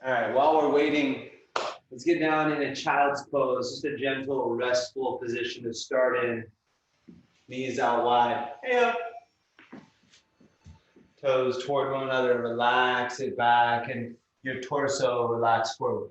All right, while we're waiting, let's get down in a child's pose, just a gentle, restful position to start in. Knees out wide. Hey up. Toes toward one another, relax it back, and your torso relax forward.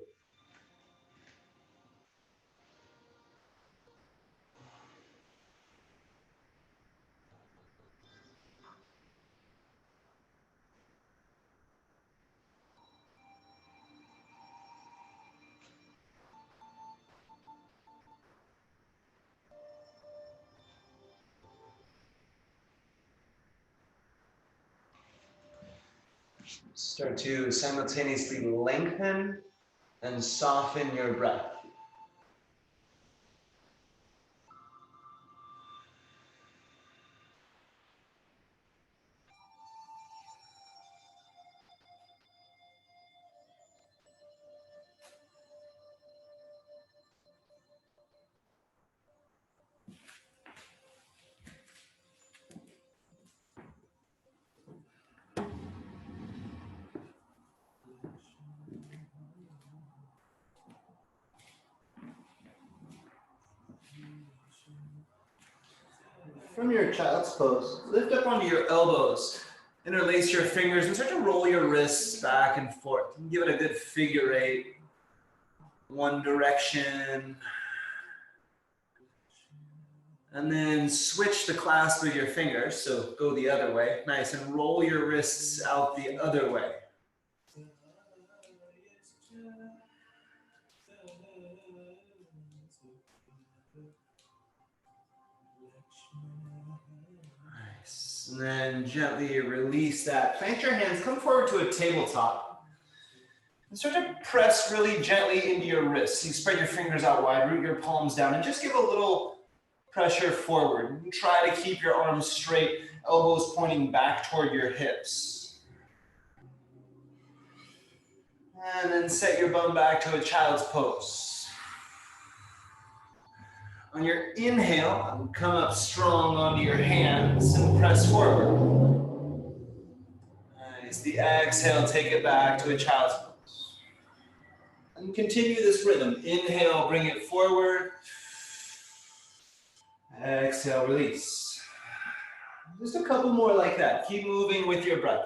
Start to simultaneously lengthen and soften your breath. From your child's pose, lift up onto your elbows, interlace your fingers, and start to roll your wrists back and forth. Give it a good figure eight. One direction. And then switch the clasp of your fingers, so go the other way. Nice, and roll your wrists out the other way. And then gently release that. Plant your hands, come forward to a tabletop. And start to press really gently into your wrists. You spread your fingers out wide, root your palms down, and just give a little pressure forward. And try to keep your arms straight, elbows pointing back toward your hips. And then set your bum back to a child's pose. On your inhale, come up strong onto your hands and press forward. Nice. The exhale, take it back to a child's pose. And continue this rhythm. Inhale, bring it forward. Exhale, release. Just a couple more like that. Keep moving with your breath.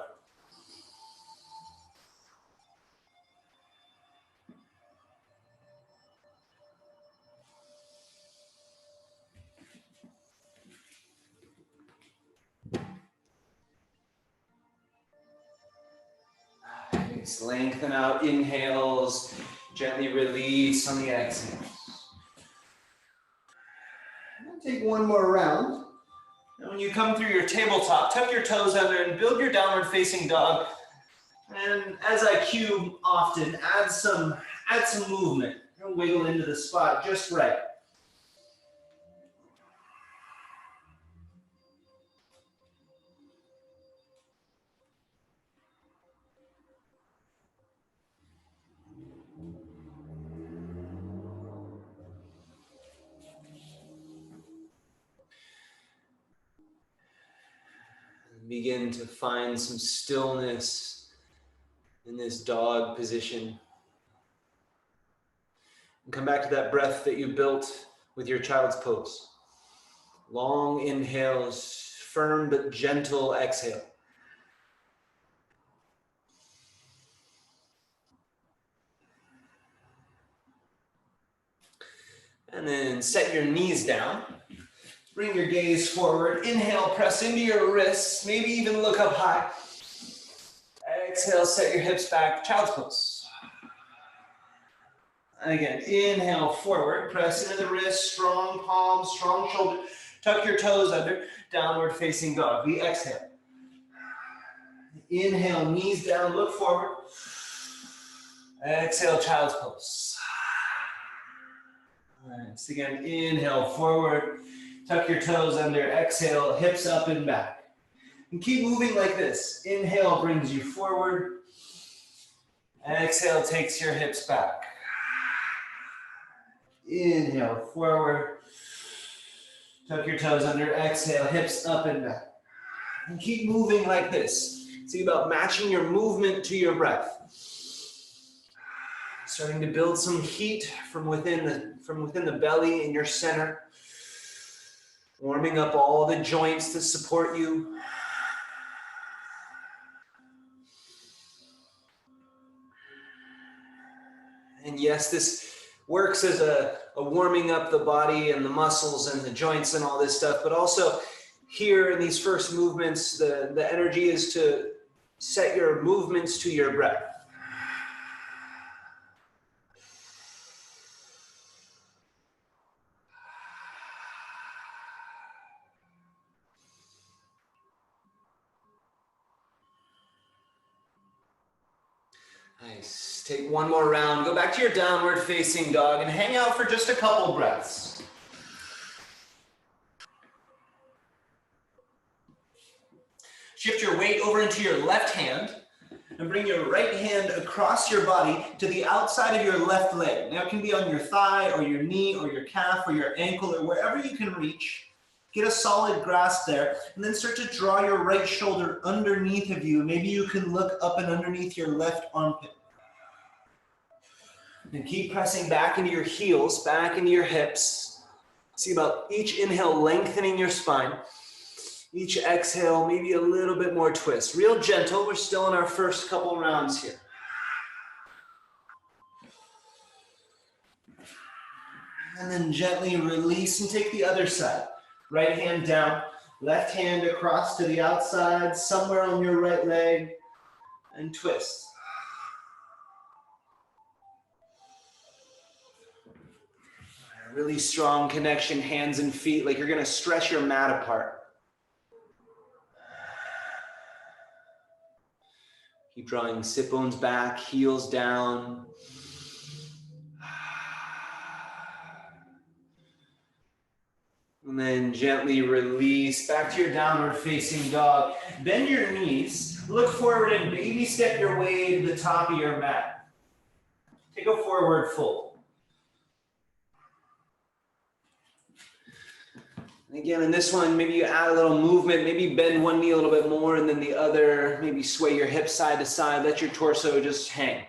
Lengthen out inhales, gently release on the exhales. And take one more round. And when you come through your tabletop, tuck your toes under and build your downward facing dog. And as I cue often, add some movement. Wiggle into the spot just right. Begin to find some stillness in this dog position. And come back to that breath that you built with your child's pose. Long inhales, firm but gentle exhale. And then set your knees down. Bring your gaze forward. Inhale, press into your wrists. Maybe even look up high. Exhale, set your hips back. Child's pose. And again, inhale forward. Press into the wrist. Strong palms, strong shoulder. Tuck your toes under. Downward facing dog. We exhale. Inhale, knees down. Look forward. Exhale, child's pose. Nice. Again, inhale forward. Tuck your toes under, exhale, hips up and back. And keep moving like this. Inhale brings you forward. Exhale takes your hips back. Inhale forward. Tuck your toes under, exhale, hips up and back. And keep moving like this. Think about matching your movement to your breath. Starting to build some heat from within the belly in your center. Warming up all the joints that support you. And yes, this works as a warming up the body and the muscles and the joints and all this stuff, but also here in these first movements, the energy is to set your movements to your breath. Nice. Take one more round. Go back to your downward facing dog and hang out for just a couple breaths. Shift your weight over into your left hand and bring your right hand across your body to the outside of your left leg. Now it can be on your thigh or your knee or your calf or your ankle or wherever you can reach. Get a solid grasp there, and then start to draw your right shoulder underneath of you. Maybe you can look up and underneath your left armpit. And keep pressing back into your heels, back into your hips. See about each inhale lengthening your spine. Each exhale, maybe a little bit more twist. Real gentle, we're still in our first couple rounds here. And then gently release and take the other side. Right hand down, left hand across to the outside, somewhere on your right leg, and twist. Really strong connection, hands and feet, like you're gonna stretch your mat apart. Keep drawing sit bones back, heels down. And then gently release back to your downward facing dog. Bend your knees, look forward and baby step your way to the top of your mat. Take a forward fold. And again, in this one, maybe you add a little movement, maybe bend one knee a little bit more and then the other, maybe sway your hips side to side, let your torso just hang.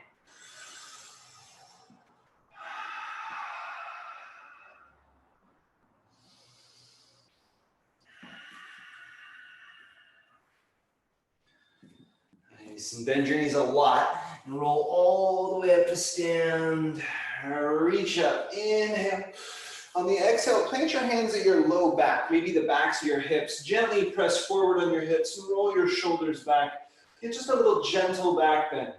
And bend your knees a lot and roll all the way up to stand. Reach up, inhale. On the exhale, plant your hands at your low back, maybe the backs of your hips. Gently press forward on your hips and roll your shoulders back. Get just a little gentle back bend.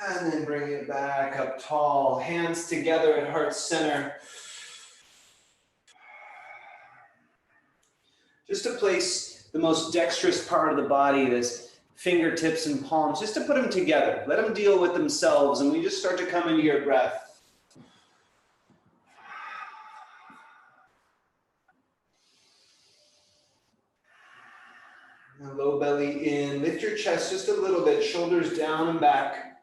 And then bring it back up tall, hands together at heart center. Just to place the most dexterous part of the body, this fingertips and palms, just to put them together. Let them deal with themselves, and we just start to come into your breath. Now, low belly in, lift your chest just a little bit, shoulders down and back.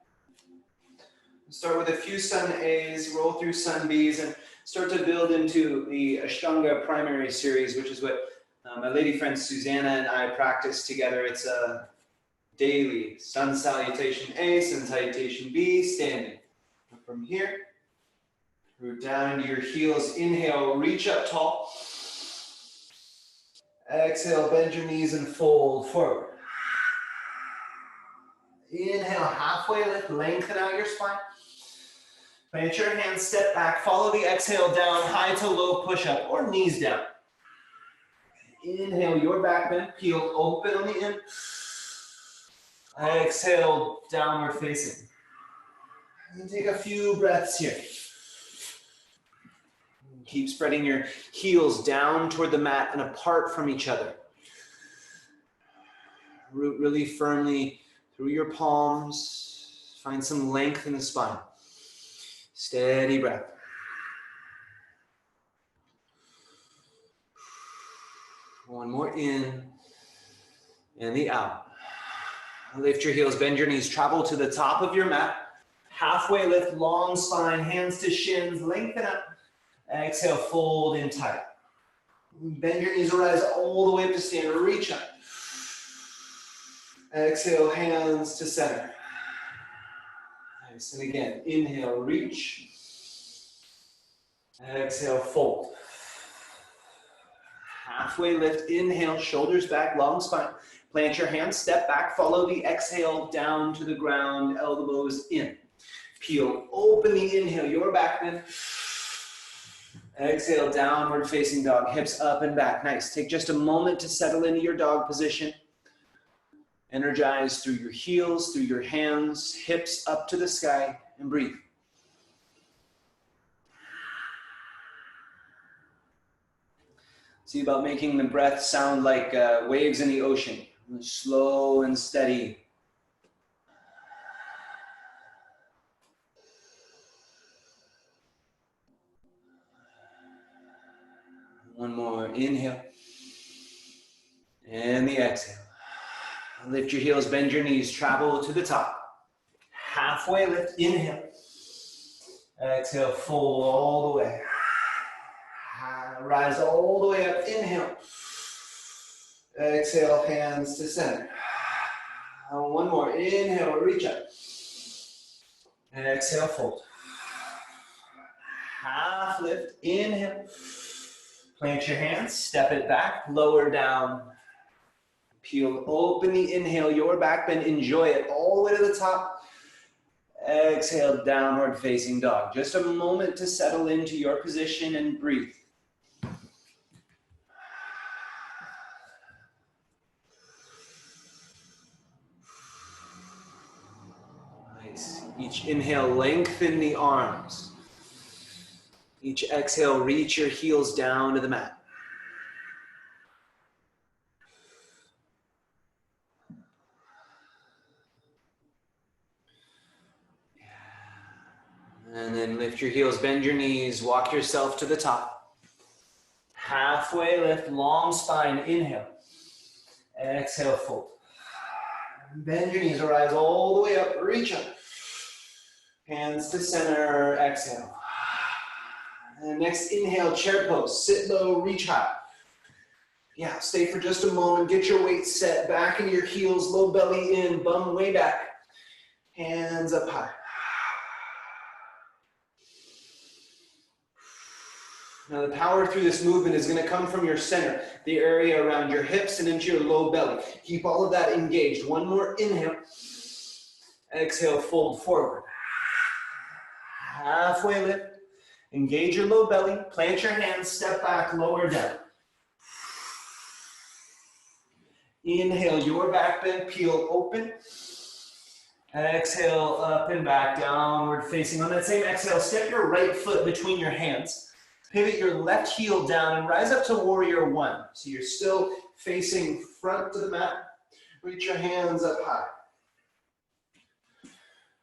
Start with a few sun A's, roll through sun B's, and start to build into the Ashtanga primary series, which is what my lady friend Susanna and I practice together. It's a daily sun salutation A, sun salutation B, standing. From here, root down into your heels. Inhale, reach up tall. Exhale, bend your knees and fold forward. Inhale, halfway lift, lengthen out your spine. Plant your hands, step back, follow the exhale down, high to low push-up, or knees down. Inhale, your back bend, heel open on the in. Exhale, downward facing. And take a few breaths here. Keep spreading your heels down toward the mat and apart from each other. Root really firmly through your palms. Find some length in the spine. Steady breath. One more in and the out. Lift your heels, bend your knees, travel to the top of your mat. Halfway lift, long spine, hands to shins, lengthen up. Exhale, fold in tight. Bend your knees, rise all the way up to stand, reach up. Exhale, hands to center. Nice, and again, inhale, reach. Exhale, fold. Halfway lift, inhale, shoulders back, long spine. Plant your hands, step back, follow the exhale down to the ground, elbows in. Peel, open the inhale, your back bend. Exhale, downward facing dog, hips up and back. Nice. Take just a moment to settle into your dog position. Energize through your heels, through your hands, hips up to the sky, and breathe. See about making the breath sound like waves in the ocean. Slow and steady. One more inhale. And the exhale. Lift your heels, bend your knees, travel to the top. Halfway lift, inhale. Exhale, fold all the way. Rise all the way up, inhale. Exhale, hands to center. One more, inhale, reach up. Exhale, fold. Half lift, inhale. Plant your hands, step it back, lower down. Peel, open the inhale, your back bend, enjoy it all the way to the top. Exhale, downward facing dog. Just a moment to settle into your position and breathe. Nice. Each inhale, lengthen the arms. Each exhale, reach your heels down to the mat. And then lift your heels, bend your knees, walk yourself to the top. Halfway lift, long spine, inhale. Exhale, fold. Bend your knees, rise all the way up, reach up. Hands to center, exhale. And next inhale, chair pose, sit low, reach high. Yeah, stay for just a moment, get your weight set, back into your heels, low belly in, bum way back. Hands up high. Now the power through this movement is going to come from your center, the area around your hips and into your low belly. Keep all of that engaged. One more inhale. Exhale, fold forward. Halfway lift. Engage your low belly. Plant your hands, step back, lower down. Inhale, your back bend, peel open. Exhale, up and back, downward facing. On that same exhale, step your right foot between your hands. Pivot your left heel down and rise up to warrior one. So you're still facing front to the mat. Reach your hands up high.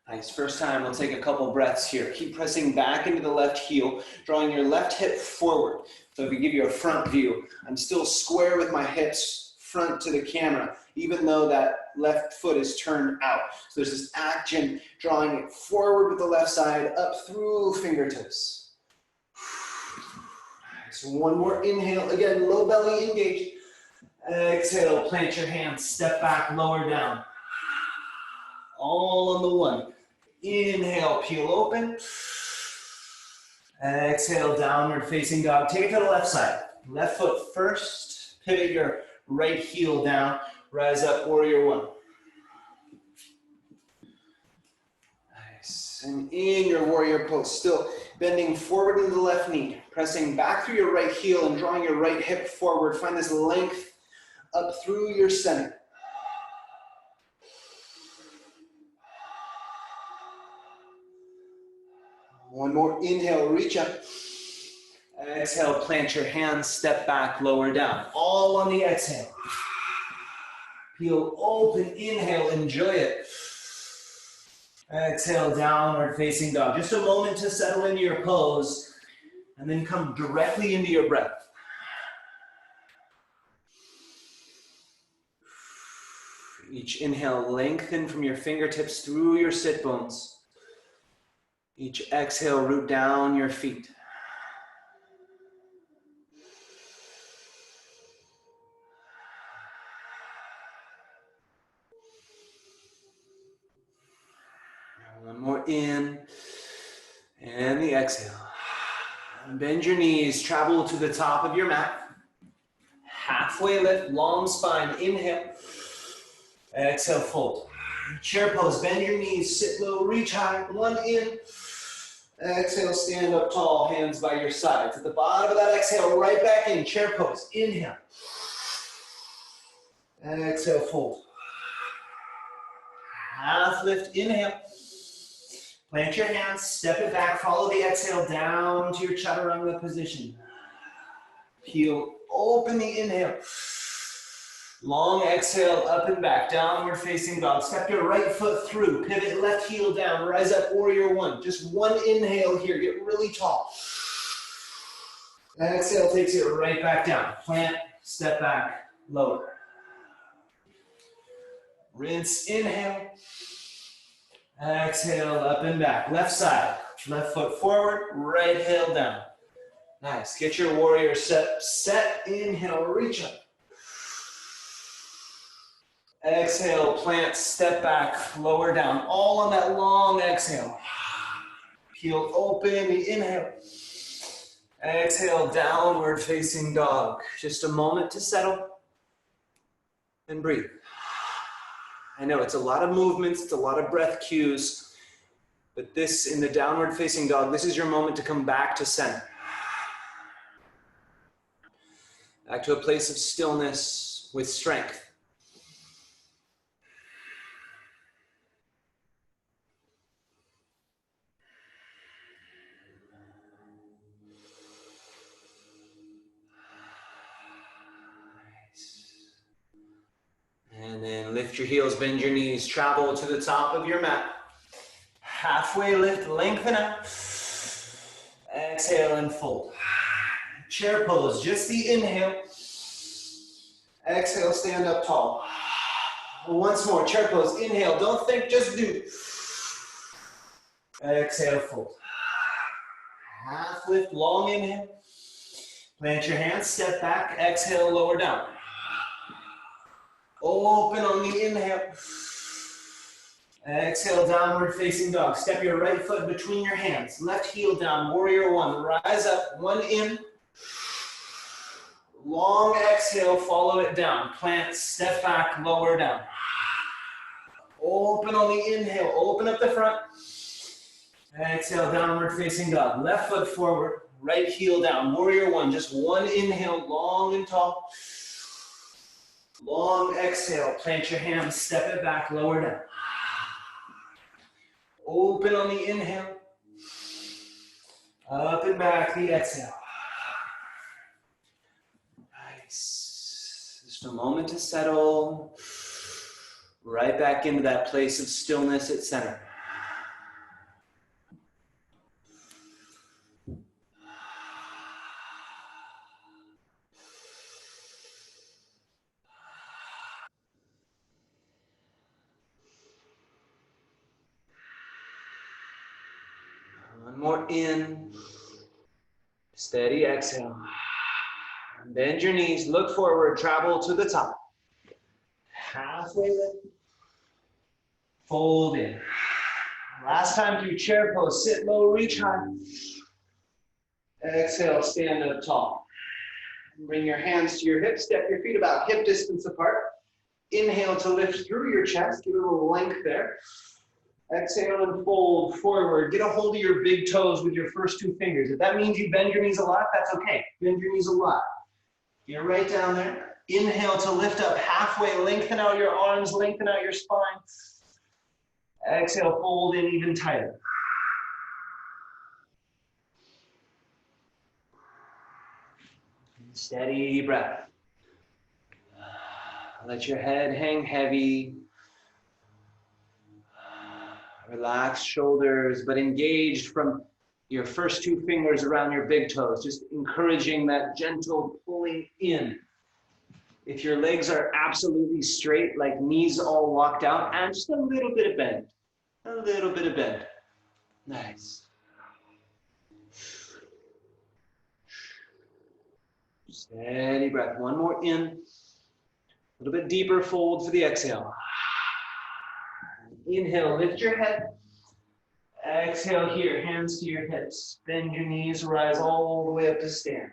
Nice, first time, we'll take a couple breaths here. Keep pressing back into the left heel, drawing your left hip forward. So if we give you a front view, I'm still square with my hips front to the camera, even though that left foot is turned out. So there's this action, drawing it forward with the left side, up through fingertips. So one more inhale, again, low belly engaged. Exhale, plant your hands, step back, lower down. All on the one. Inhale, peel open. Exhale, downward facing dog. Take it to the left side. Left foot first. Pivot your right heel down. Rise up, warrior one. Nice. And in your warrior pose, still bending forward into the left knee. Pressing back through your right heel and drawing your right hip forward. Find this length up through your center. One more inhale, reach up. Exhale, plant your hands, step back, lower down. All on the exhale. Peel open, inhale, enjoy it. Exhale, downward facing dog. Just a moment to settle into your pose and then come directly into your breath. Each inhale, lengthen from your fingertips through your sit bones. Each exhale, root down your feet. in. And the exhale. Bend your knees, travel to the top of your mat. Halfway lift, long spine, inhale. Exhale, fold. Chair pose, bend your knees, sit low, reach high, one in. Exhale, stand up tall, hands by your sides. At the bottom of that exhale, right back in, chair pose, inhale. Exhale, fold. Half lift, inhale. Plant your hands, step it back, follow the exhale down to your chaturanga position. Heel, open the inhale. Long exhale, up and back, downward facing dog. Step your right foot through, pivot left heel down, rise up, warrior one. Just one inhale here, get really tall. Exhale takes it right back down. Plant, step back, lower. Rinse, inhale. Exhale, up and back. Left side, left foot forward, right heel down. Nice, get your warrior set, inhale, reach up. Exhale, plant, step back, lower down. All on that long exhale. Heel open, inhale. Exhale, downward facing dog. Just a moment to settle and breathe. I know it's a lot of movements, it's a lot of breath cues, but this, in the downward facing dog, this is your moment to come back to center. Back to a place of stillness with strength. And then lift your heels, bend your knees, travel to the top of your mat. Halfway lift, lengthen out. Exhale and fold. Chair pose, just the inhale. Exhale, stand up tall. Once more, chair pose, inhale, don't think, just do. Exhale, fold. Half lift, long inhale. Plant your hands, step back, exhale, lower down. Open on the inhale. Exhale, downward facing dog. Step your right foot between your hands. Left heel down, warrior one. Rise up, one in. Long exhale, follow it down. Plant, step back, lower down. Open on the inhale, open up the front. Exhale, downward facing dog. Left foot forward, right heel down. Warrior one, just one inhale, long and tall. Long exhale, plant your hands, step it back, lower down. Open on the inhale. Up and back, the exhale. Nice. Just a moment to settle. Right back into that place of stillness at center. One more in. Steady exhale. Bend your knees, look forward, travel to the top. Halfway lift. Fold in. Last time through chair pose, sit low, reach high. Exhale, stand up tall. Bring your hands to your hips, step your feet about hip distance apart. Inhale to lift through your chest, give it a little length there. Exhale and fold forward. Get a hold of your big toes with your first two fingers. If that means you bend your knees a lot, that's okay. Bend your knees a lot. Get right down there. Inhale to lift up halfway, lengthen out your arms, lengthen out your spine. Exhale, fold in even tighter. Steady breath. Let your head hang heavy. Relaxed shoulders, but engaged from your first two fingers around your big toes, just encouraging that gentle pulling in. If your legs are absolutely straight, like knees all walked out, and just a little bit of bend. A little bit of bend. Nice. Steady breath. One more in. A little bit deeper fold for the exhale. Inhale, lift your head. Exhale here, hands to your hips. Bend your knees, rise all the way up to stand.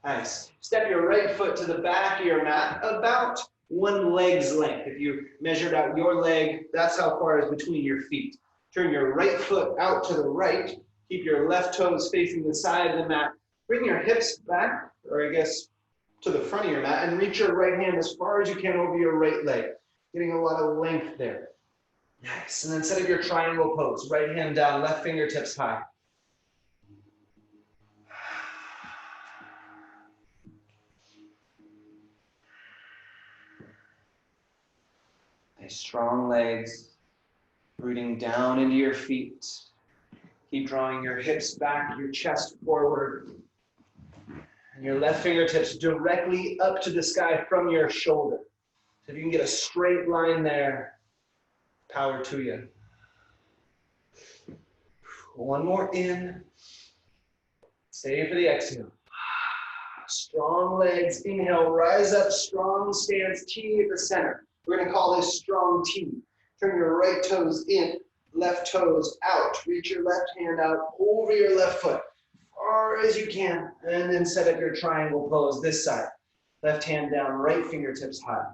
Nice. Step your right foot to the back of your mat, about one leg's length. If you measured out your leg, that's how far is between your feet. Turn your right foot out to the right. Keep your left toes facing the side of the mat. Bring your hips back, or I guess to the front of your mat, and reach your right hand as far as you can over your right leg. Getting a lot of length there. Nice. And then set up your triangle pose. Right hand down, left fingertips high. Nice, strong legs, rooting down into your feet. Keep drawing your hips back, your chest forward. And your left fingertips directly up to the sky from your shoulder. So if you can get a straight line there, power to you. One more in. Stay for the exhale. Strong legs, inhale, rise up, strong stance, T at the center. We're going to call this strong T. Turn your right toes in, left toes out. Reach your left hand out over your left foot, far as you can. And then set up your triangle pose this side. Left hand down, right fingertips high.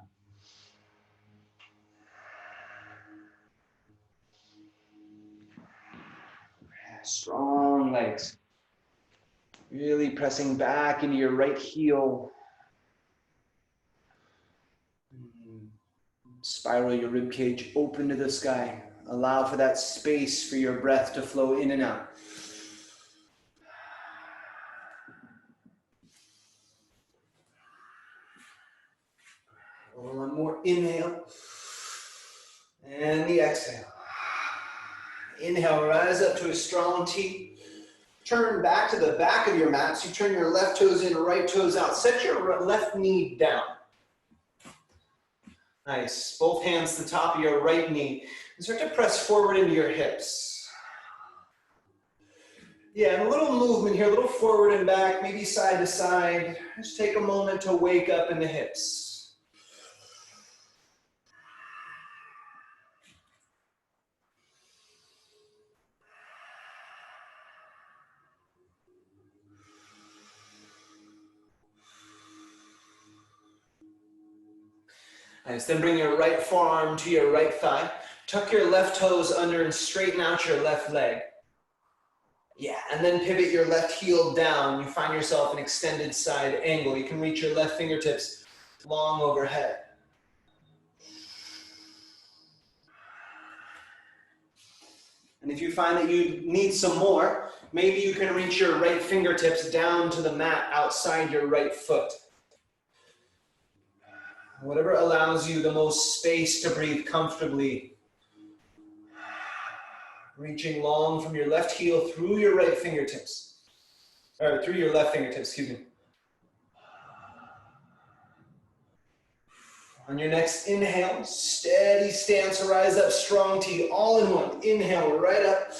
Strong legs. Really pressing back into your right heel. Spiral your rib cage open to the sky. Allow for that space for your breath to flow in and out. One more inhale. And the exhale. Inhale, rise up to a strong T. Turn back to the back of your mat. So you turn your left toes in, right toes out. Set your left knee down. Nice. Both hands to the top of your right knee. And start to press forward into your hips. Yeah, and a little movement here, a little forward and back, maybe side to side. Just take a moment to wake up in the hips. Nice, then bring your right forearm to your right thigh. Tuck your left toes under and straighten out your left leg. Yeah, and then pivot your left heel down. You find yourself an extended side angle. You can reach your left fingertips long overhead. And if you find that you need some more, maybe you can reach your right fingertips down to the mat outside your right foot. Whatever allows you the most space to breathe comfortably. Reaching long from your left heel through your right fingertips. Or through your left fingertips, excuse me. On your next inhale, steady stance, rise up, strong T, all in one. Inhale, right up.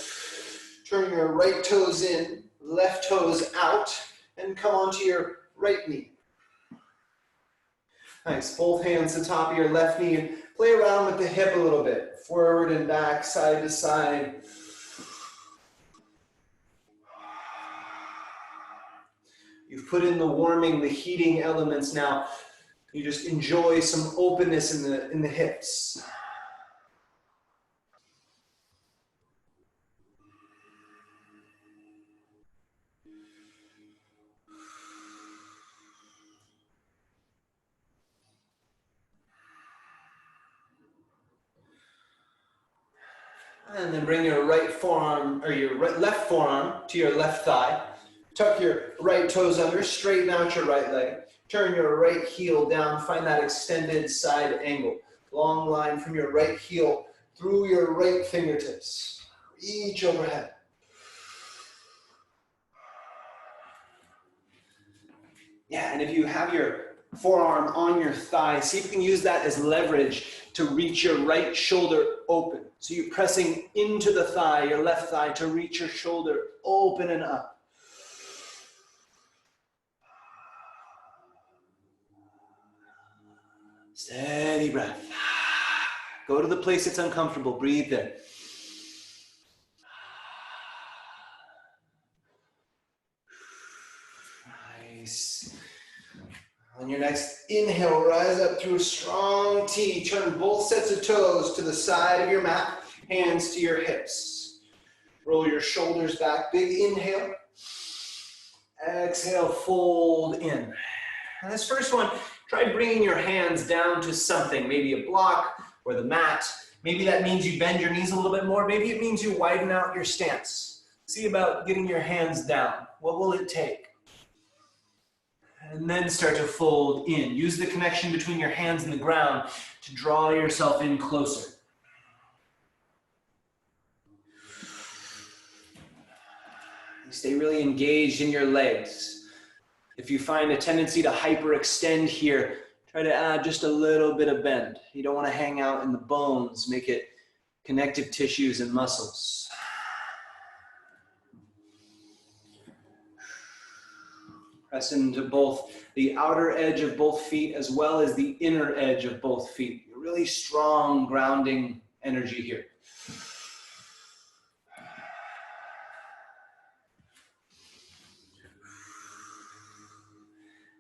Turn your right toes in, left toes out, and come onto your right knee. Nice, both hands to the top of your left knee and play around with the hip a little bit. Forward and back, side to side. You've put in the warming, the heating elements now. You just enjoy some openness in the hips. And then bring your right forearm, or your left forearm to your left thigh. Tuck your right toes under, straighten out your right leg. Turn your right heel down, find that extended side angle. Long line from your right heel through your right fingertips. Reach overhead. Yeah, and if you have your forearm on your thigh, see if you can use that as leverage to reach your right shoulder open. So you're pressing into the thigh, your left thigh, to reach your shoulder open and up. Steady breath. Go to the place that's uncomfortable. Breathe in. Nice. On your next inhale, rise up through a strong T. Turn both sets of toes to the side of your mat, hands to your hips. Roll your shoulders back, big inhale. Exhale, fold in. And this first one, try bringing your hands down to something, maybe a block or the mat. Maybe that means you bend your knees a little bit more. Maybe it means you widen out your stance. See about getting your hands down. What will it take? And then start to fold in. Use the connection between your hands and the ground to draw yourself in closer. Stay really engaged in your legs. If you find a tendency to hyperextend here, try to add just a little bit of bend. You don't want to hang out in the bones. Make it connective tissues and muscles. Press into both the outer edge of both feet as well as the inner edge of both feet. Really strong grounding energy here.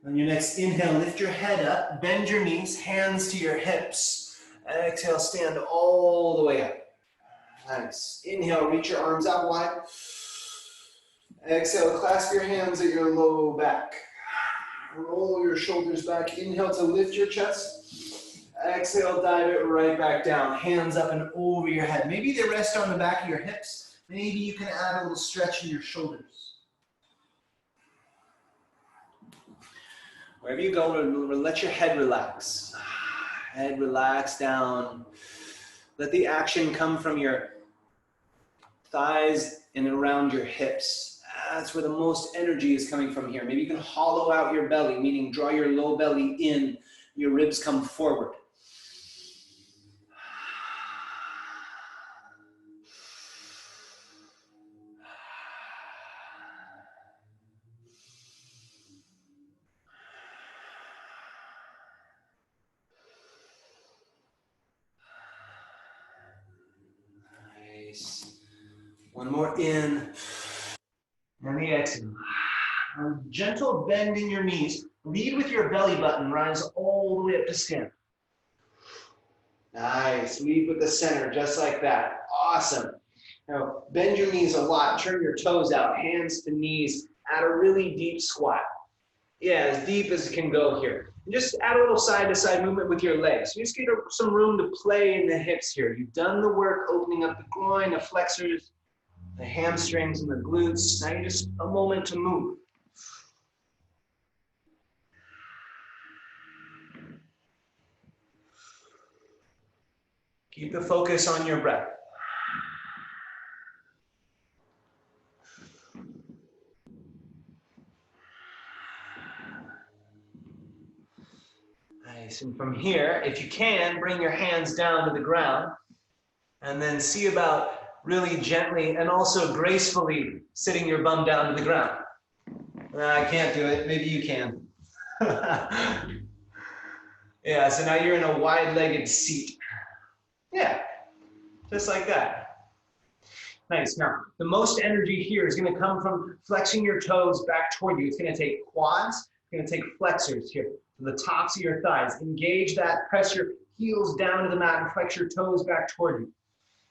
On your next inhale, lift your head up, bend your knees, hands to your hips. Exhale, stand all the way up. Nice. Inhale, reach your arms out wide. Exhale, clasp your hands at your low back. Roll your shoulders back. Inhale to lift your chest. Exhale, dive it right back down. Hands up and over your head. Maybe they rest on the back of your hips. Maybe you can add a little stretch in your shoulders. Wherever you go, let your head relax. Head relax down. Let the action come from your thighs and around your hips. That's where the most energy is coming from here. Maybe you can hollow out your belly, meaning draw your low belly in, your ribs come forward. Nice. One more in. And the exhale. A gentle bend in your knees. Lead with your belly button. Rise all the way up to skin. Nice. Lead with the center, just like that. Awesome. Now, bend your knees a lot. Turn your toes out, hands to knees. Add a really deep squat. Yeah, as deep as it can go here. And just add a little side-to-side movement with your legs. You just get some room to play in the hips here. You've done the work opening up the groin, the flexors, the hamstrings and the glutes. Now you just a moment to move. Keep the focus on your breath. Nice, and from here, if you can, bring your hands down to the ground and then see about really gently and also gracefully sitting your bum down to the ground. I can't do it. Maybe you can. Yeah, so now you're in a wide-legged seat. Yeah, just like that. Nice. Now, the most energy here is going to come from flexing your toes back toward you. It's going to take quads. It's going to take flexors here. To the tops of your thighs. Engage that. Press your heels down to the mat and flex your toes back toward you.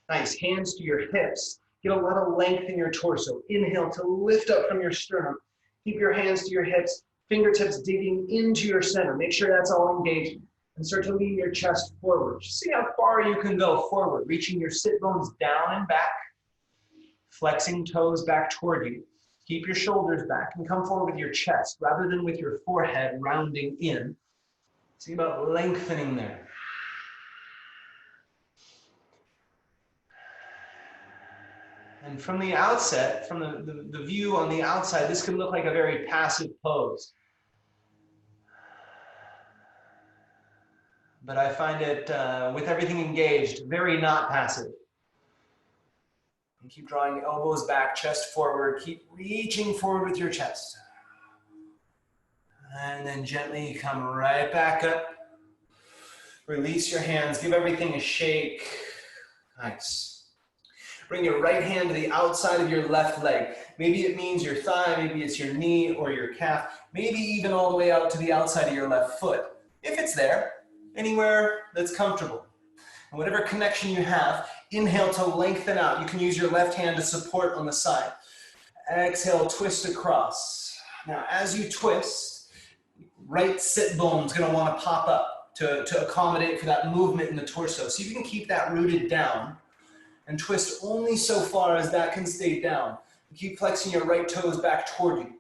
Nice, hands to your hips. Get a lot of length in your torso. Inhale to lift up from your sternum. Keep your hands to your hips, fingertips digging into your center. Make sure that's all engaged. And start to lean your chest forward. Just see how far you can go forward, reaching your sit bones down and back, flexing toes back toward you. Keep your shoulders back and come forward with your chest rather than with your forehead rounding in. See about lengthening there. And from the outset, from the view on the outside, this can look like a very passive pose. But I find it, with everything engaged, very not passive. And keep drawing elbows back, chest forward. Keep reaching forward with your chest. And then gently come right back up. Release your hands. Give everything a shake. Nice. Bring your right hand to the outside of your left leg. Maybe it means your thigh, maybe it's your knee or your calf, maybe even all the way out to the outside of your left foot. If it's there, anywhere that's comfortable. And whatever connection you have, inhale to lengthen out. You can use your left hand to support on the side. Exhale, twist across. Now, as you twist, right sit bone is going to want to pop up to accommodate for that movement in the torso. So you can keep that rooted down and twist only so far as that can stay down. Keep flexing your right toes back toward you.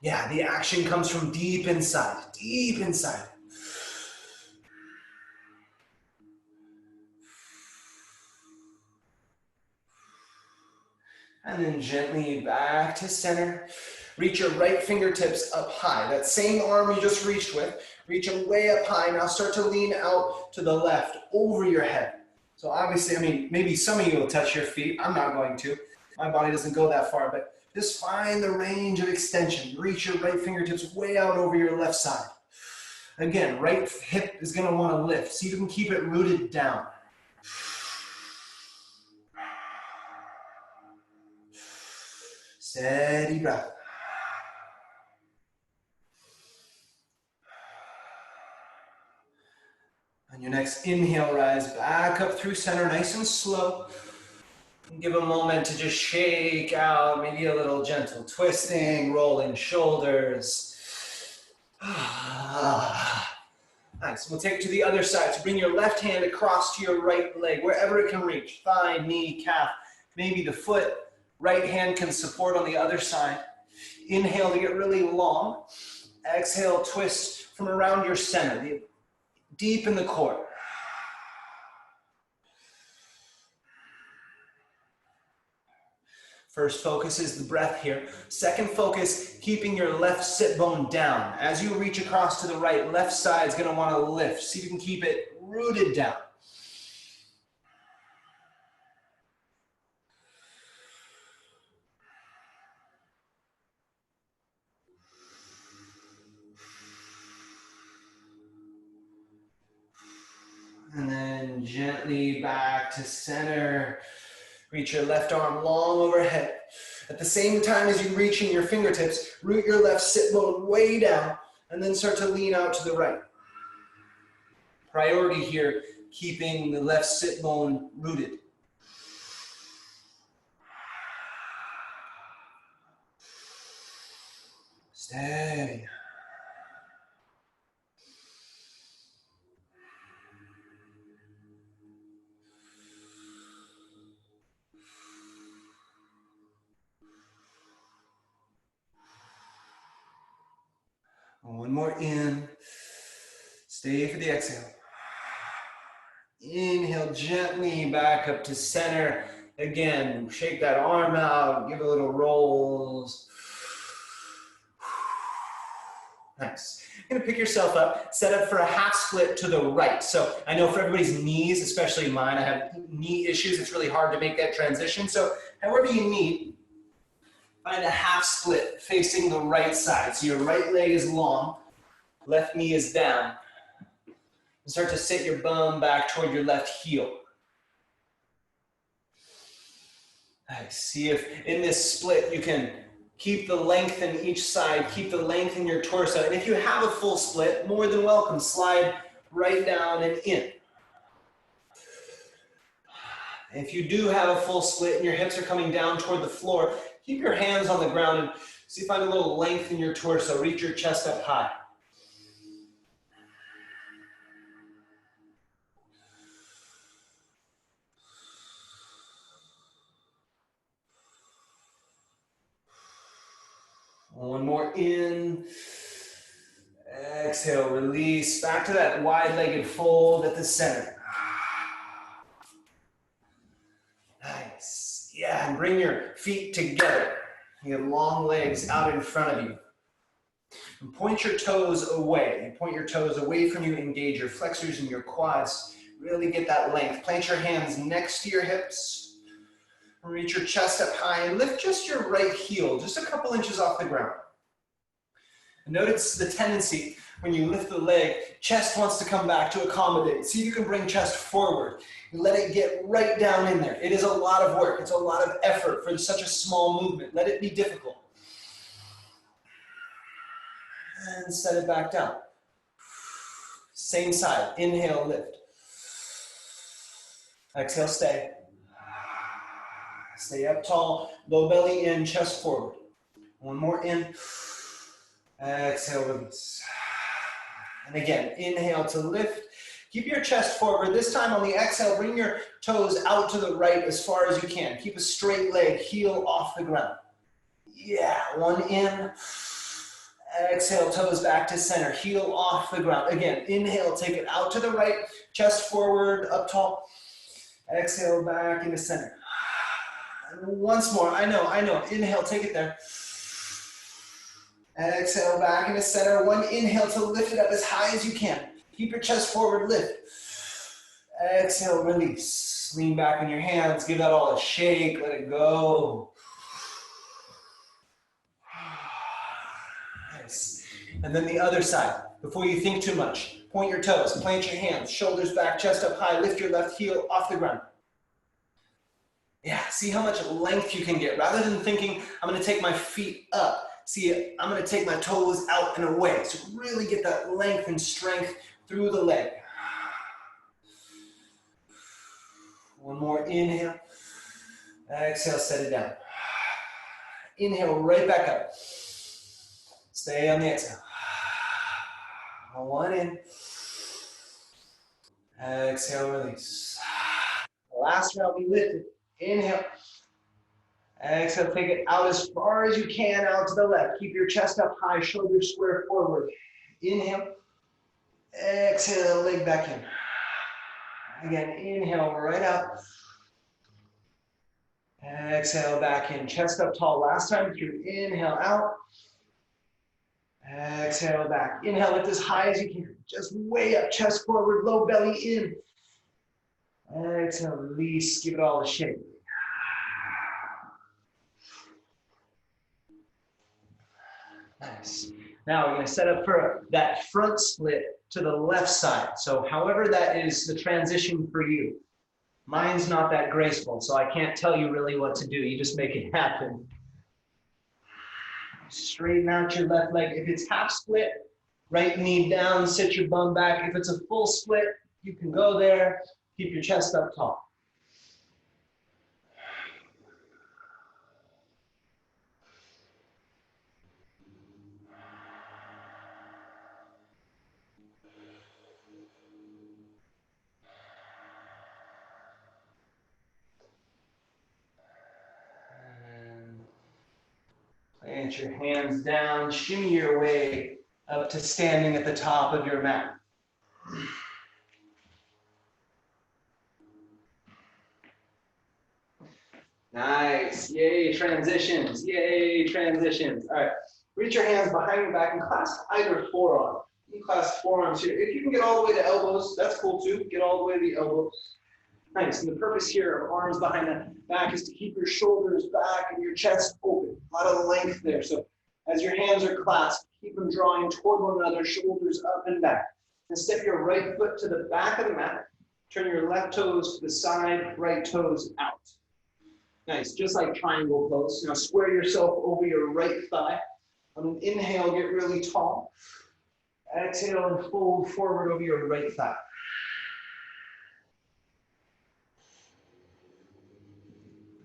Yeah, the action comes from deep inside, deep inside. And then gently back to center. Reach your right fingertips up high. That same arm you just reached with, reach them way up high. Now start to lean out to the left, over your head. So obviously, I mean, maybe some of you will touch your feet. I'm not going to. My body doesn't go that far, but just find the range of extension. Reach your right fingertips way out over your left side. Again, right hip is going to want to lift. See if you can keep it rooted down. Steady breath. On your next inhale, rise back up through center, nice and slow. And give a moment to just shake out, maybe a little gentle twisting, rolling shoulders. Nice. We'll take it to the other side. So bring your left hand across to your right leg, wherever it can reach. Thigh, knee, calf, maybe the foot. Right hand can support on the other side. Inhale to get really long. Exhale, twist from around your center, deep in the core. First focus is the breath here. Second focus, keeping your left sit bone down. As you reach across to the right, left side is going to want to lift. See if you can keep it rooted down. And then gently back to center. Reach your left arm long overhead. At the same time as you reach in your fingertips, root your left sit bone way down and then start to lean out to the right. Priority here, keeping the left sit bone rooted. Steady. One more in. Stay for the exhale. Inhale gently back up to center. Again, shake that arm out, give a little rolls. Nice. You're gonna pick yourself up, set up for a half split to the right. So I know for everybody's knees, especially mine, I have knee issues. It's really hard to make that transition. So however you need, find a half split facing the right side. So your right leg is long, left knee is down. And start to sit your bum back toward your left heel. Nice. See if in this split you can keep the length in each side, keep the length in your torso. And if you have a full split, more than welcome, slide right down and in. If you do have a full split and your hips are coming down toward the floor, keep your hands on the ground and see if you find a little length in your torso. Reach your chest up high. One more in. Exhale, release. Back to that wide-legged fold at the center. Nice. Yeah, and bring your feet together. You have long legs out in front of you. And point your toes away. Point your toes away from you. Engage your flexors and your quads. Really get that length. Plant your hands next to your hips. Reach your chest up high and lift just your right heel, just a couple inches off the ground. And notice the tendency when you lift the leg, chest wants to come back to accommodate. See if you can bring chest forward. Let it get right down in there. It is a lot of work. It's a lot of effort for such a small movement. Let it be difficult. And set it back down. Same side. Inhale, lift. Exhale, stay. Stay up tall, low belly in, chest forward. One more in. Exhale, release. And again, inhale to lift. Keep your chest forward. This time on the exhale, bring your toes out to the right as far as you can. Keep a straight leg, heel off the ground. Yeah, one in. Exhale, toes back to center, heel off the ground. Again, inhale, take it out to the right, chest forward, up tall. Exhale, back into center. And once more, I know. Inhale, take it there. Exhale, back into center. One inhale to lift it up as high as you can. Keep your chest forward, lift. Exhale, release. Lean back on your hands, give that all a shake, let it go. Nice. And then the other side, before you think too much, point your toes, plant your hands, shoulders back, chest up high, lift your left heel off the ground. Yeah, see how much length you can get. Rather than thinking, I'm gonna take my feet up, see, I'm gonna take my toes out and away. So really get that length and strength through the leg. One more inhale. Exhale, set it down. Inhale, right back up. Stay on the exhale. One in. Exhale, release. Last round, we lift it. Inhale. Exhale, take it out as far as you can, out to the left. Keep your chest up high, shoulders square forward. Inhale. Exhale, leg back in. Again, inhale, right up. Exhale, back in. Chest up tall. Last time through. Inhale, out. Exhale, back. Inhale, lift as high as you can. Just way up, chest forward, low belly in. Exhale, release. Give it all a shake. Nice. Now we're going to set up for that front split to the left side. So however that is the transition for you. Mine's not that graceful, so I can't tell you really what to do. You just make it happen. Straighten out your left leg. If it's half split, right knee down, sit your bum back. If it's a full split, you can go there. Keep your chest up tall. Plant your hands down, shimmy your way up to standing at the top of your mat. Nice, yay transitions, yay transitions. All right, reach your hands behind your back and clasp either forearm. You clasp forearms here. If you can get all the way to elbows, that's cool too. Get all the way to the elbows. Nice, and the purpose here of arms behind the back is to keep your shoulders back and your chest open. A lot of length there. So as your hands are clasped, keep them drawing toward one another, shoulders up and back. And step your right foot to the back of the mat. Turn your left toes to the side, right toes out. Nice, just like triangle pose. Now square yourself over your right thigh. On an inhale, get really tall. Exhale and fold forward over your right thigh.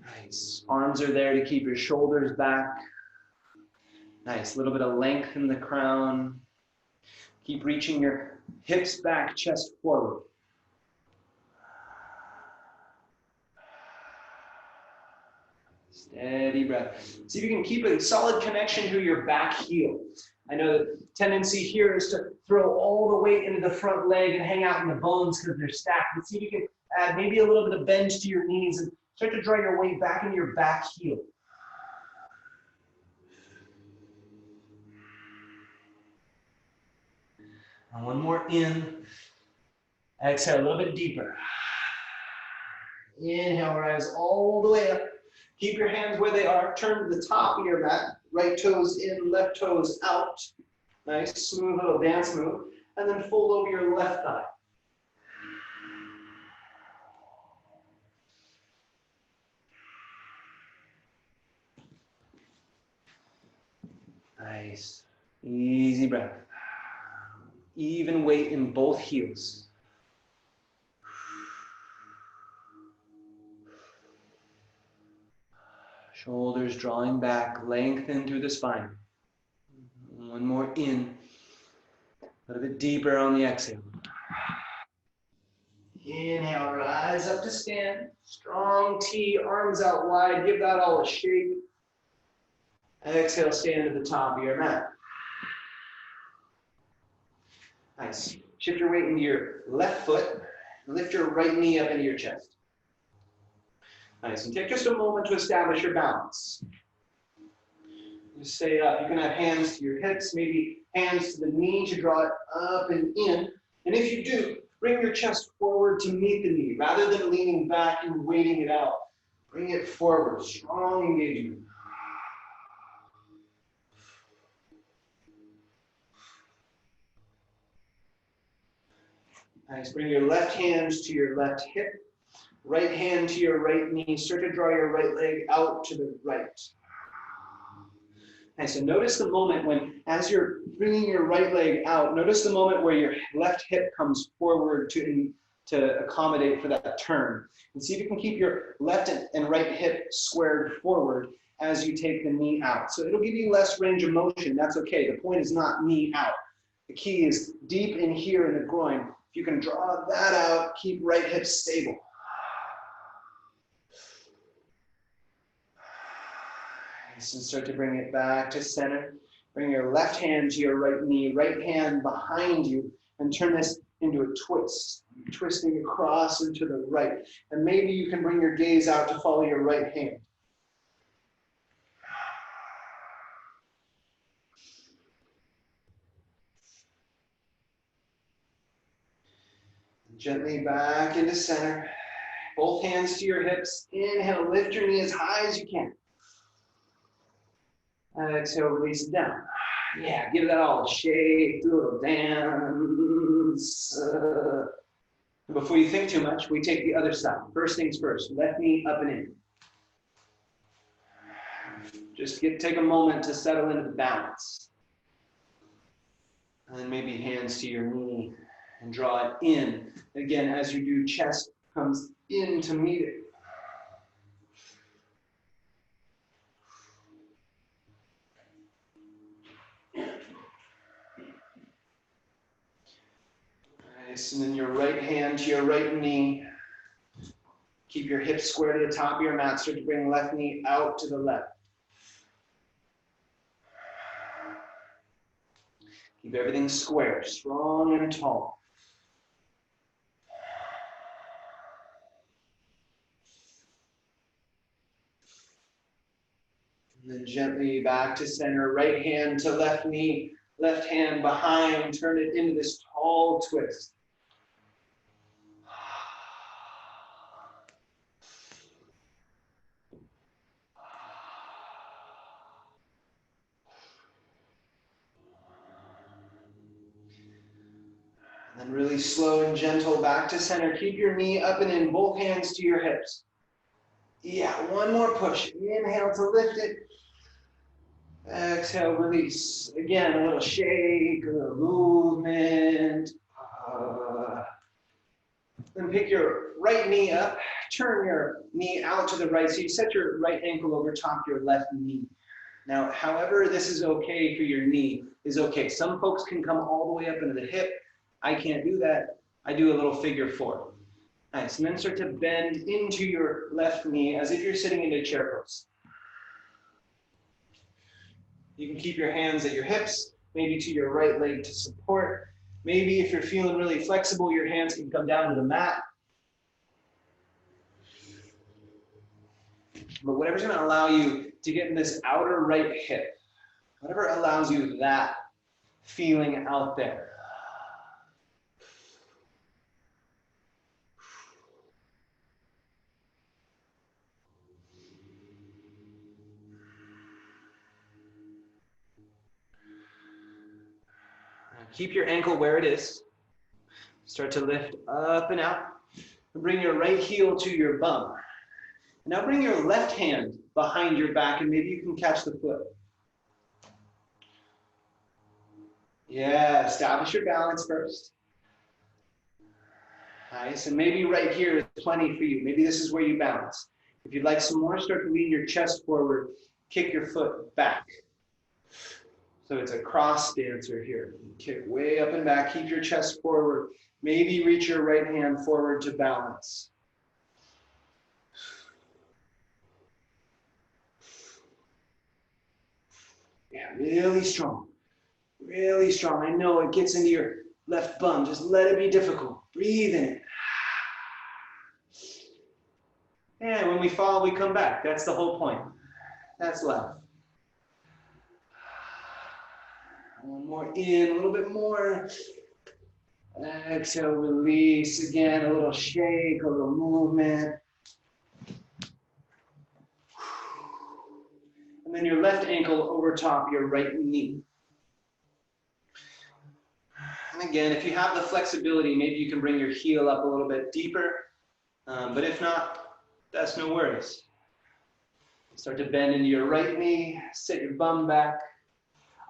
Nice. Arms are there to keep your shoulders back. Nice. A little bit of length in the crown. Keep reaching your hips back, chest forward. Steady breath. See if you can keep a solid connection to your back heel. I know the tendency here is to throw all the weight into the front leg and hang out in the bones because they're stacked. But see if you can add maybe a little bit of bend to your knees and start to draw your weight back into your back heel. And one more in. Exhale, a little bit deeper. Inhale, rise all the way up. Keep your hands where they are. Turn to the top of your mat. Right toes in, left toes out. Nice, smooth little dance move. And then fold over your left thigh. Nice. Easy breath. Even weight in both heels. Shoulders drawing back, lengthen through the spine. One more in. A little bit deeper on the exhale. Inhale, rise up to stand. Strong T, arms out wide. Give that all a shake. Exhale, stand to the top of your mat. Nice. Shift your weight into your left foot. Lift your right knee up into your chest. Nice. And take just a moment to establish your balance. Just stay up. You can have hands to your hips, maybe hands to the knee to draw it up and in. And if you do, bring your chest forward to meet the knee. Rather than leaning back and waiting it out, bring it forward. Strong engagement. Nice. Bring your left hands to your left hip. Right hand to your right knee. Start to draw your right leg out to the right. Nice. So notice the moment when, as you're bringing your right leg out, notice the moment where your left hip comes forward to accommodate for that turn. And see if you can keep your left and right hip squared forward as you take the knee out. So it'll give you less range of motion. That's okay. The point is not knee out. The key is deep in here in the groin. If you can draw that out, keep right hip stable. Nice. And start to bring it back to center. Bring your left hand to your right knee, right hand behind you, and turn this into a twist. Twisting across and to the right. And maybe you can bring your gaze out to follow your right hand. Gently back into center. Both hands to your hips. Inhale, lift your knee as high as you can. Exhale, release it down. Yeah, give that all a shake, do a little dance. Before you think too much, we take the other side. First things first, left knee up and in. Just take a moment to settle into the balance. And then maybe hands to your knee and draw it in. Again, as you do, chest comes in to meet it. Nice, and then your right hand to your right knee. Keep your hips square to the top of your mat. Start to bring left knee out to the left. Keep everything square, strong and tall. And then gently back to center, right hand to left knee, left hand behind, turn it into this tall twist. And then really slow and gentle back to center. Keep your knee up and in, both hands to your hips. Yeah, one more push. Inhale to lift it. Exhale, release. Again, a little shake, a little movement. Then pick your right knee up. Turn your knee out to the right. So you set your right ankle over top your left knee. Now, however this is okay for your knee is okay. Some folks can come all the way up into the hip. I can't do that. I do a little figure four. Nice. And then start to bend into your left knee as if you're sitting in a chair pose. You can keep your hands at your hips, maybe to your right leg to support. Maybe if you're feeling really flexible, your hands can come down to the mat. But whatever's going to allow you to get in this outer right hip, whatever allows you that feeling out there. Keep your ankle where it is. Start to lift up and out. And bring your right heel to your bum. And now bring your left hand behind your back and maybe you can catch the foot. Yeah, establish your balance first. Nice, and maybe right here is plenty for you. Maybe this is where you balance. If you'd like some more, start to lean your chest forward, kick your foot back. So it's a cross dancer here. Kick way up and back, keep your chest forward. Maybe reach your right hand forward to balance. Yeah, really strong. Really strong. I know it gets into your left bum. Just let it be difficult. Breathe in. And when we fall, we come back. That's the whole point. That's left. One more in, a little bit more. Exhale, release. Again, a little shake, a little movement. And then your left ankle over top your right knee. And again, if you have the flexibility, maybe you can bring your heel up a little bit deeper. But if not, that's no worries. Start to bend into your right knee, sit your bum back.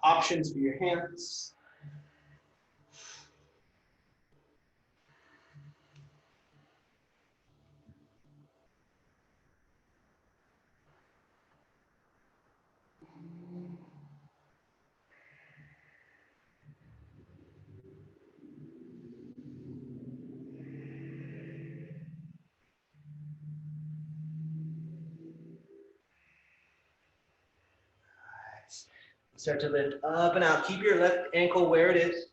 Options for your hands. Start to lift up and out. Keep your left ankle where it is.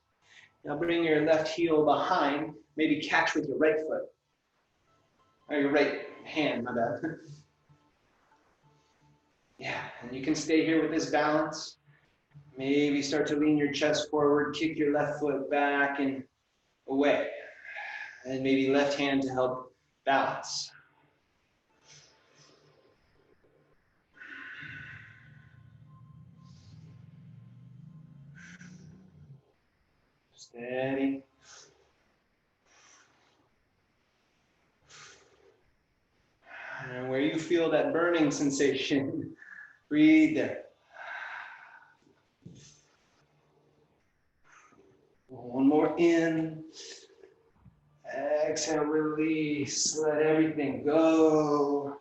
Now bring your left heel behind. Maybe catch with your right foot. Or your right hand, my bad. Yeah, and you can stay here with this balance. Maybe start to lean your chest forward, kick your left foot back and away. And maybe left hand to help balance. Steady. And where you feel that burning sensation, breathe there. One more in. Exhale, release. Let everything go.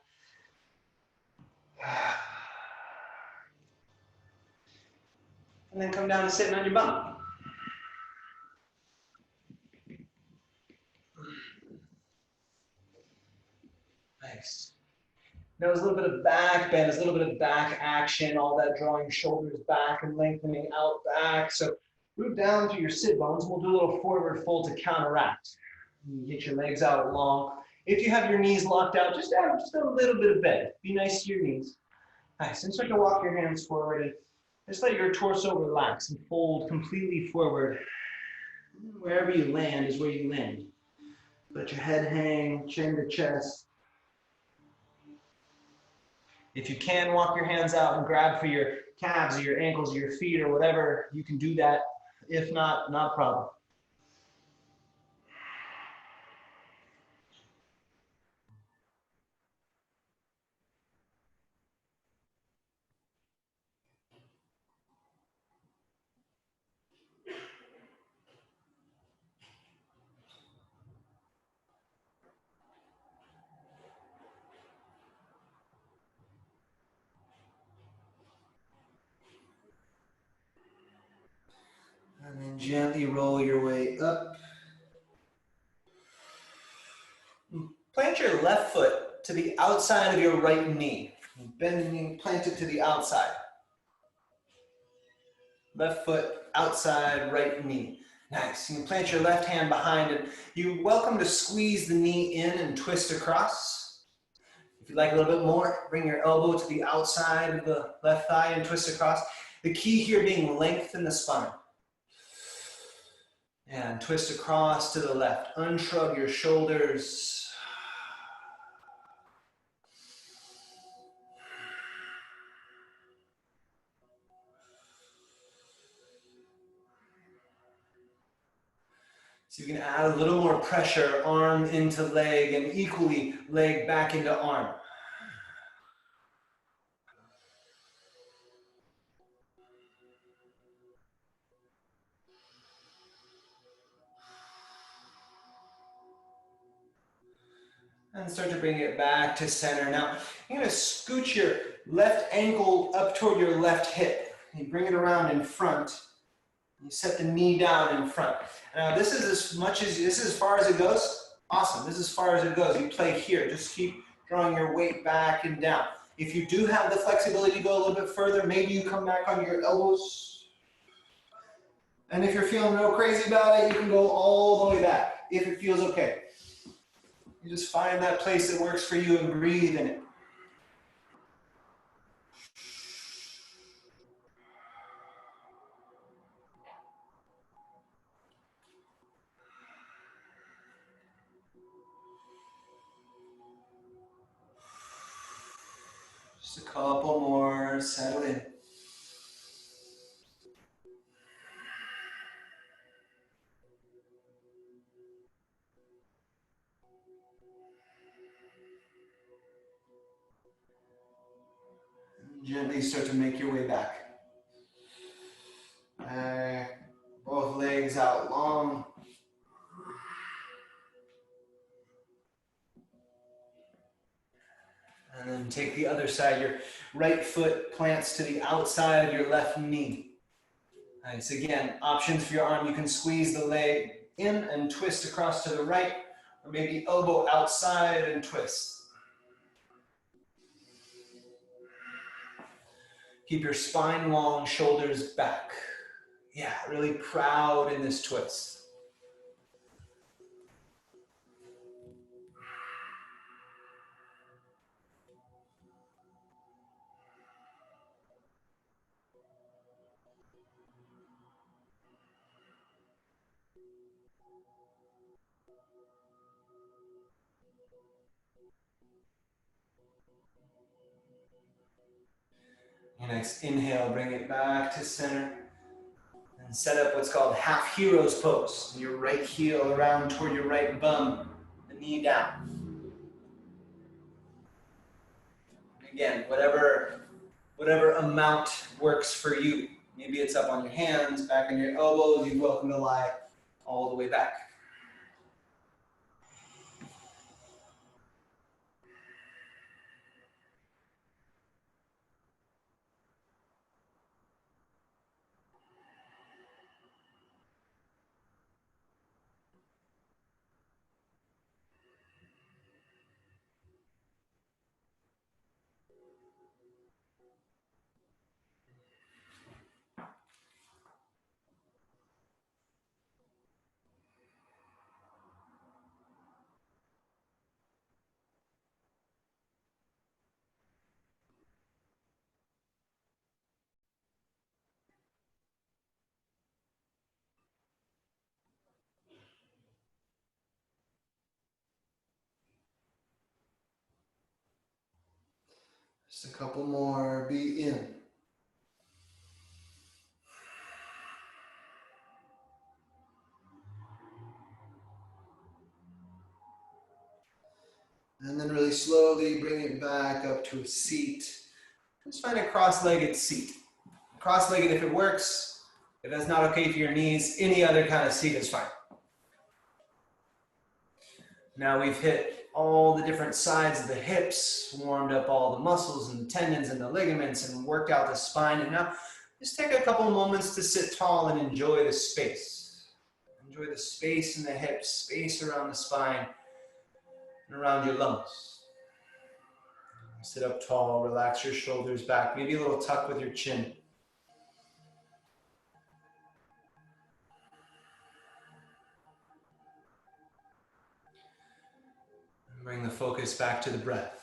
And then come down and sitting on your bum. Nice. Now there's a little bit of back bend, there's a little bit of back action, all that drawing your shoulders back and lengthening out back. So root down through your sit bones. We'll do a little forward fold to counteract. Get your legs out long. If you have your knees locked out, just add just a little bit of bend. Be nice to your knees. Nice. And start to walk your hands forward and just let your torso relax and fold completely forward. Wherever you land is where you land. Let your head hang, chin to chest. If you can, walk your hands out and grab for your calves or your ankles or your feet or whatever, you can do that. If not, not a problem. And then gently roll your way up. Plant your left foot to the outside of your right knee. Bend the knee, plant it to the outside. Left foot outside, right knee. Nice. You can plant your left hand behind it. You're welcome to squeeze the knee in and twist across. If you'd like a little bit more, bring your elbow to the outside of the left thigh and twist across. The key here being lengthen the spine. And twist across to the left. Unshrug your shoulders. So you can add a little more pressure, arm into leg, and equally leg back into arm. And start to bring it back to center. Now, you're going to scoot your left ankle up toward your left hip. You bring it around in front. You set the knee down in front. Now, this is as far as it goes. Awesome. This is as far as it goes. You play here. Just keep drawing your weight back and down. If you do have the flexibility to go a little bit further, maybe you come back on your elbows. And if you're feeling real crazy about it, you can go all the way back if it feels okay. You just find that place that works for you and breathe in it. Just a couple more, settle in. Gently start to make your way back. Both legs out long. And then take the other side. Your right foot plants to the outside of your left knee. Nice. Again, options for your arm. You can squeeze the leg in and twist across to the right, or maybe elbow outside and twist. Keep your spine long, shoulders back. Yeah, really proud in this twist. Your next inhale, bring it back to center. And set up what's called half hero's pose. Your right heel around toward your right bum, the knee down. Again, whatever amount works for you. Maybe it's up on your hands, back on your elbows. You're welcome to lie all the way back. Just a couple more, be in. And then really slowly bring it back up to a seat. Just find a cross-legged seat. Cross-legged if it works. If that's not okay for your knees, any other kind of seat is fine. Now we've hit all the different sides of the hips, warmed up all the muscles and the tendons and the ligaments and worked out the spine. And now just take a couple moments to sit tall and enjoy the space. Enjoy the space in the hips, space around the spine and around your lungs. Sit up tall, relax your shoulders back, maybe a little tuck with your chin. And bring the focus back to the breath.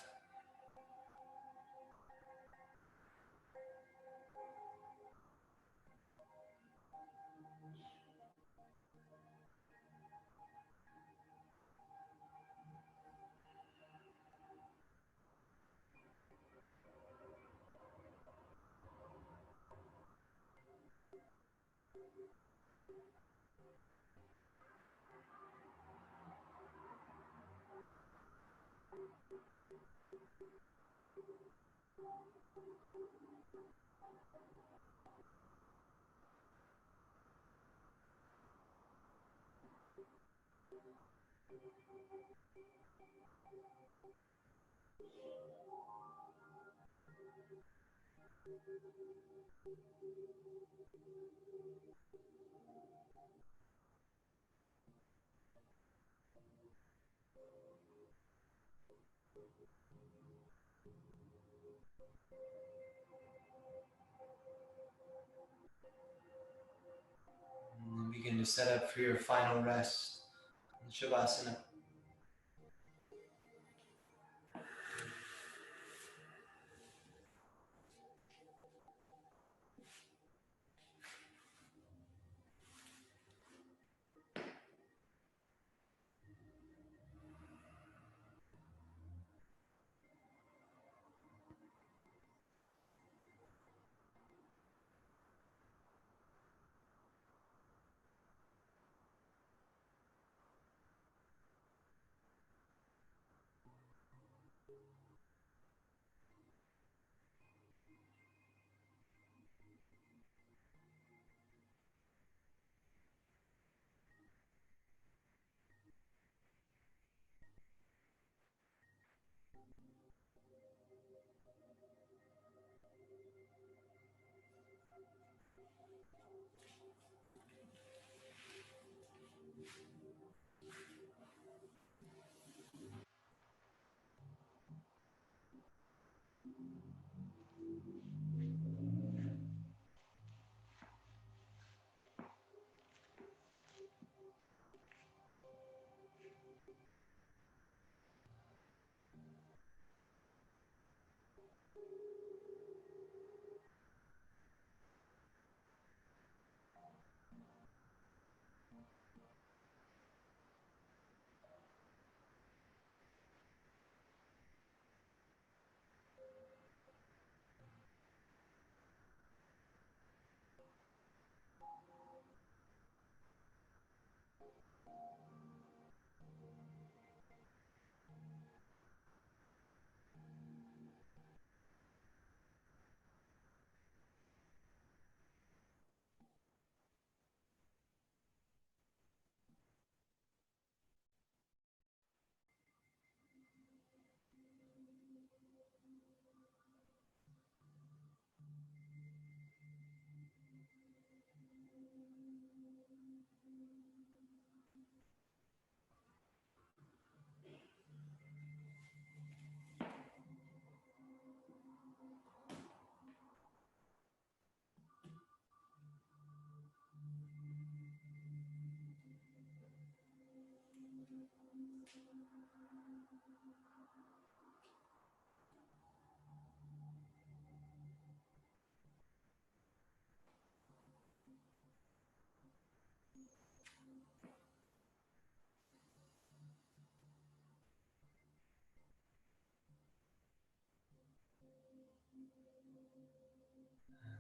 And then begin to set up for your final rest in Shavasana.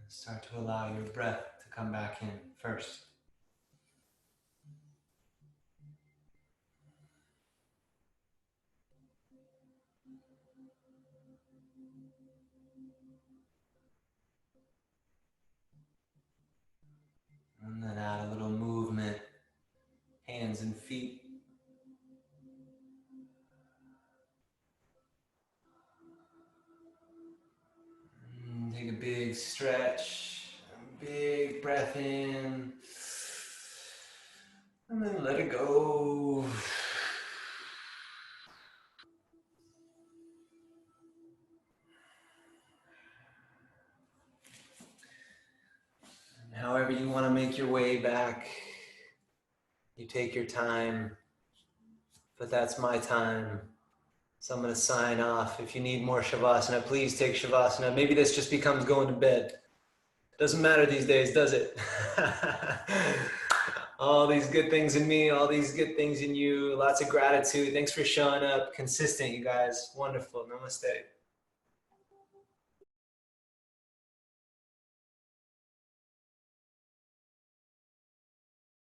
Start to allow your breath to come back in first. And then add a little movement, hands and feet. And take a big stretch, a big breath in, and then let it go. And however you want to make your way back, you take your time, but that's my time. So I'm going to sign off. If you need more Shavasana, please take Shavasana. Maybe this just becomes going to bed. Doesn't matter these days, does it? All these good things in me, all these good things in you. Lots of gratitude. Thanks for showing up. Consistent, you guys. Wonderful. Namaste.